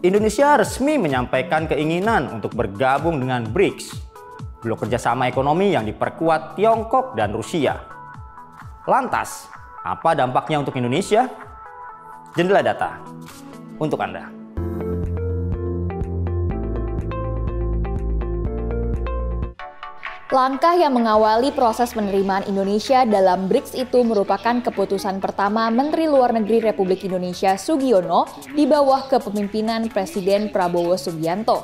Indonesia resmi menyampaikan keinginan untuk bergabung dengan BRICS, blok kerjasama ekonomi yang diperkuat Tiongkok dan Rusia. Lantas, apa dampaknya untuk Indonesia? Jendela Data untuk Anda. Langkah yang mengawali proses penerimaan Indonesia dalam BRICS itu merupakan keputusan pertama Menteri Luar Negeri Republik Indonesia Sugiono di bawah kepemimpinan Presiden Prabowo Subianto.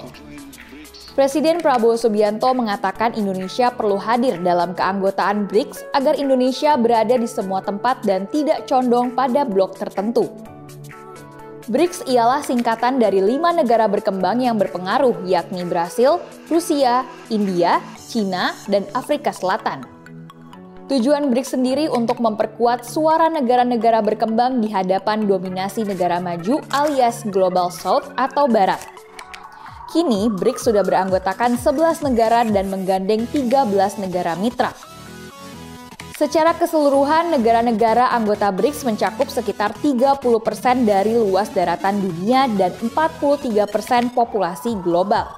Presiden Prabowo Subianto mengatakan Indonesia perlu hadir dalam keanggotaan BRICS agar Indonesia berada di semua tempat dan tidak condong pada blok tertentu. BRICS ialah singkatan dari 5 negara berkembang yang berpengaruh, yakni Brasil, Rusia, India, Cina, dan Afrika Selatan. Tujuan BRICS sendiri untuk memperkuat suara negara-negara berkembang di hadapan dominasi negara maju alias Global South atau Barat. Kini, BRICS sudah beranggotakan 11 negara dan menggandeng 13 negara mitra. Secara keseluruhan, negara-negara anggota BRICS mencakup sekitar 30% dari luas daratan dunia dan 43% populasi global.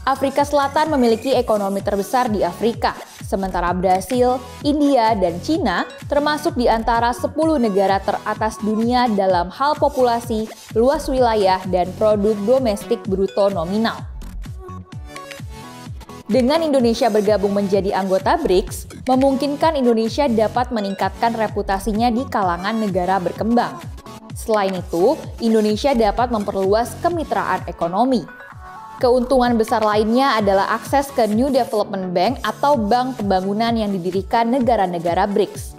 Afrika Selatan memiliki ekonomi terbesar di Afrika, sementara Brasil, India, dan Cina termasuk di antara 10 negara teratas dunia dalam hal populasi, luas wilayah, dan produk domestik bruto nominal. Dengan Indonesia bergabung menjadi anggota BRICS, memungkinkan Indonesia dapat meningkatkan reputasinya di kalangan negara berkembang. Selain itu, Indonesia dapat memperluas kemitraan ekonomi. Keuntungan besar lainnya adalah akses ke New Development Bank atau bank pembangunan yang didirikan negara-negara BRICS.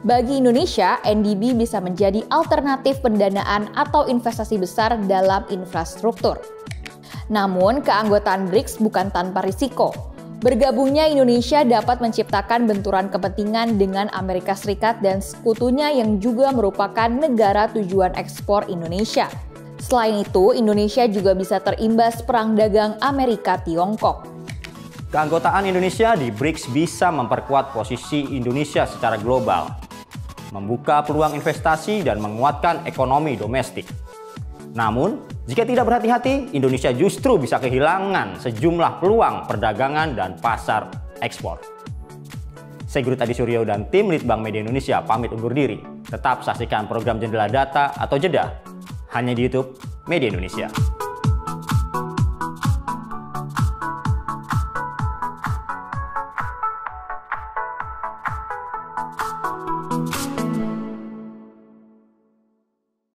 Bagi Indonesia, NDB bisa menjadi alternatif pendanaan atau investasi besar dalam infrastruktur. Namun, keanggotaan BRICS bukan tanpa risiko. Bergabungnya Indonesia dapat menciptakan benturan kepentingan dengan Amerika Serikat dan sekutunya yang juga merupakan negara tujuan ekspor Indonesia. Selain itu, Indonesia juga bisa terimbas perang dagang Amerika-Tiongkok. Keanggotaan Indonesia di BRICS bisa memperkuat posisi Indonesia secara global, membuka peluang investasi dan menguatkan ekonomi domestik. Namun, jika tidak berhati-hati, Indonesia justru bisa kehilangan sejumlah peluang perdagangan dan pasar ekspor. Saya Guru Tadi Suryo dan tim Litbang Media Indonesia pamit undur diri. Tetap saksikan program Jendela Data atau Jeda hanya di YouTube Media Indonesia.